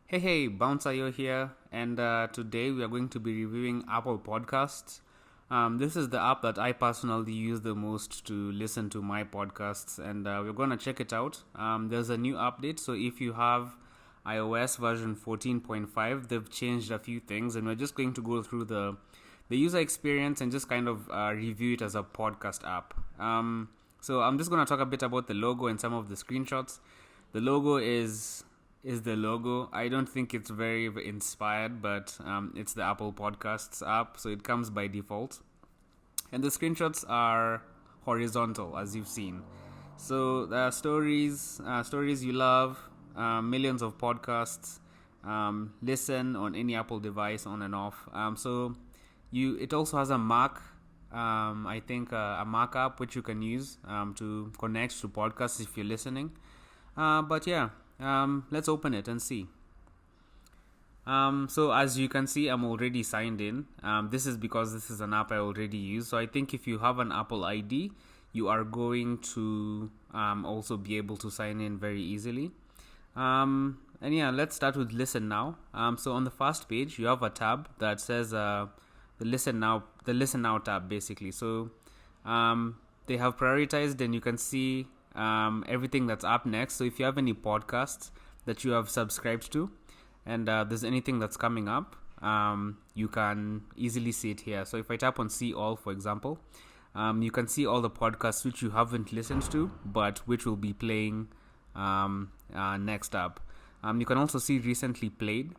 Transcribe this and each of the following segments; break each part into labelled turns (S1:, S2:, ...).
S1: Hey, Bouncer here, and today we are going to be reviewing Apple Podcasts. This is the app that I personally use the most to listen to my podcasts, and we're going to check it out. There's a new update, so if you have iOS version 14.5, they've changed a few things, and we're just going to go through the user experience and just kind of review it as a podcast app. So I'm just going to talk a bit about the logo and some of the screenshots. The logo is the logo. I don't think it's very inspired, but it's the Apple Podcasts app, so it comes by default. And the screenshots are horizontal, as you've seen. So there are stories you love, millions of podcasts, listen on any Apple device, on and off. It also has a Mac. I think a Mac app which you can use to connect to podcasts if you're listening. Let's open it and see. So as you can see, I'm already signed in. This is because this is an app I already use. So I think if you have an Apple ID, you are going to also be able to sign in very easily. Let's start with Listen Now. So on the first page, you have a tab that says the Listen Now tab, basically. So they have prioritized, and you can see everything that's up next. So if you have any podcasts that you have subscribed to, and there's anything that's coming up, you can easily see it here. So if I tap on See All, for example, you can see all the podcasts which you haven't listened to, but which will be playing next up. You can also see Recently Played.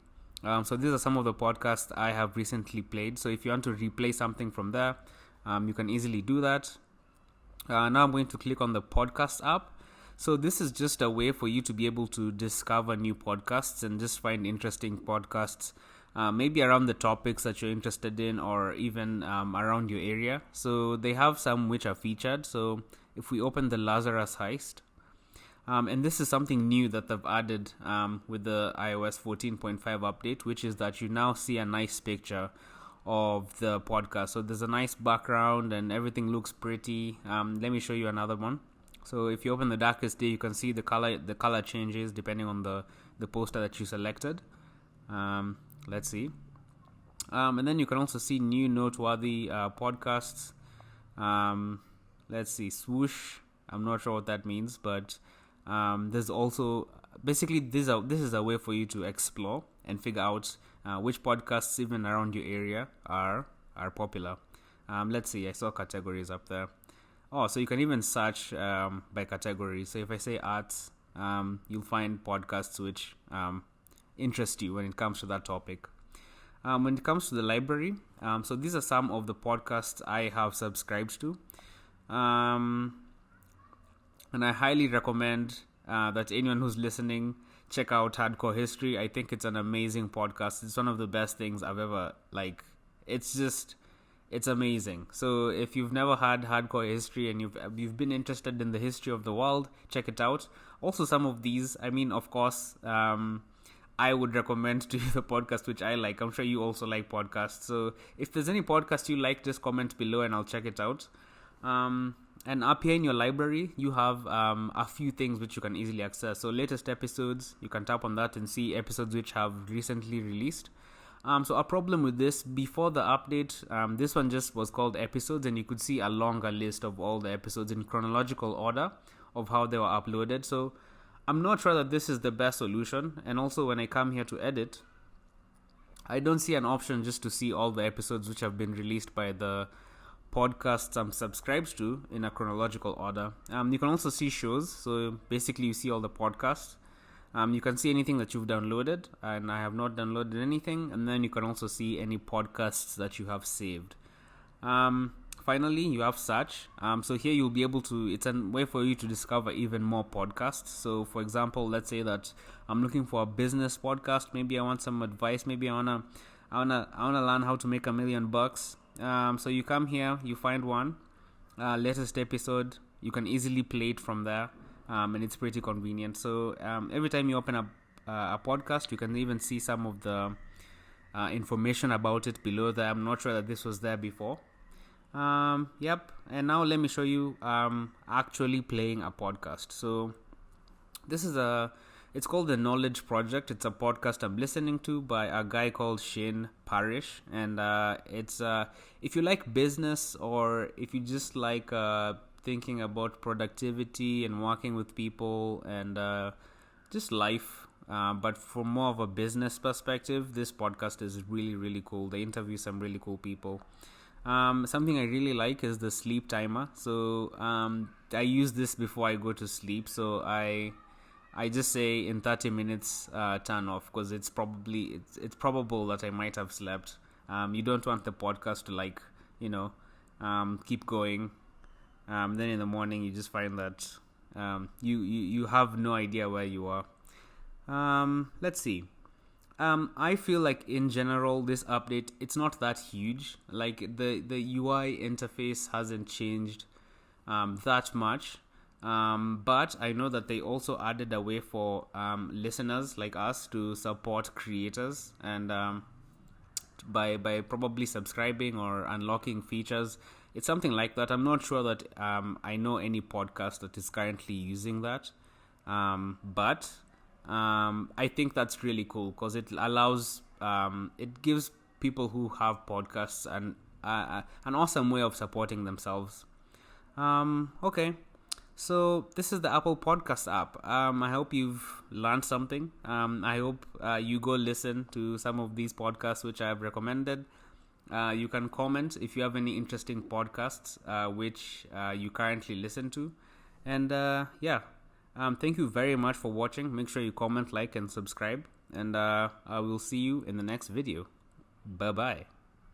S1: So these are some of the podcasts I have recently played. So if you want to replay something from there, you can easily do that. Now I'm going to click on the podcast app. So this is just a way for you to be able to discover new podcasts and just find interesting podcasts, maybe around the topics that you're interested in, or even around your area. So they have some which are featured. So if we open the Lazarus Heist, and this is something new that they've added with the iOS 14.5 update, which is that you now see a nice picture of the podcast. So there's a nice background and everything looks pretty. Let me show you another one. So if you open the Darkest Day, you can see the color changes depending on the poster that you selected. Let's see. And then you can also see new noteworthy podcasts. Let's see, Swoosh. I'm not sure what that means, but there's also basically this is a way for you to explore and figure out which podcasts even around your area are popular. Let's see, I saw categories up there. Oh, so you can even search by category. So if I say arts, you'll find podcasts which interest you when it comes to that topic. When it comes to the library, so these are some of the podcasts I have subscribed to. And I highly recommend that anyone who's listening check out Hardcore History. I think it's an amazing podcast. It's one of the best things I've ever, it's amazing. So if you've never had Hardcore History and you've been interested in the history of the world, check it out. Also, some of these, of course, I would recommend to you the podcast which I like. I'm sure you also like podcasts. So if there's any podcast you like, just comment below and I'll check it out. And up here in your library, you have a few things which you can easily access. So latest episodes, you can tap on that and see episodes which have recently released. So a problem with this, before the update, this one just was called episodes, and you could see a longer list of all the episodes in chronological order of how they were uploaded. So I'm not sure that this is the best solution. And also when I come here to edit, I don't see an option just to see all the episodes which have been released by the podcasts I'm subscribed to in a chronological order. You can also see shows. So basically you see all the podcasts. You can see anything that you've downloaded, and I have not downloaded anything. And then you can also see any podcasts that you have saved. Finally, you have search. So here you'll be able to, it's a way for you to discover even more podcasts. So for example, let's say that I'm looking for a business podcast. Maybe I want some advice. Maybe I wanna learn how to make $1 million. So you come here, you find one, latest episode. You can easily play it from there. And it's pretty convenient. So every time you open up a podcast, you can even see some of the information about it below there. I'm not sure that this was there before. Yep. And now let me show you actually playing a podcast. So this is It's called The Knowledge Project. It's a podcast I'm listening to by a guy called Shane Parrish. And it's if you like business, or if you just like thinking about productivity and working with people and just life, but from more of a business perspective, this podcast is really, really cool. They interview some really cool people. Something I really like is the sleep timer. So I use this before I go to sleep. So I just say in 30 minutes turn off, because it's probable that I might have slept. You don't want the podcast to keep going. Then in the morning you just find that you have no idea where you are. Let's see. I feel like in general this update, it's not that huge. Like the UI interface hasn't changed that much. But I know that they also added a way for listeners like us to support creators, and by probably subscribing or unlocking features. It's something like that. I'm not sure that I know any podcast that is currently using that. But I think that's really cool, because it allows, it gives people who have podcasts an awesome way of supporting themselves. Okay. So this is the Apple Podcast app. I hope you've learned something. I hope you go listen to some of these podcasts which I have recommended. You can comment if you have any interesting podcasts which you currently listen to. And thank you very much for watching. Make sure you comment, like, and subscribe. And I will see you in the next video. Bye-bye.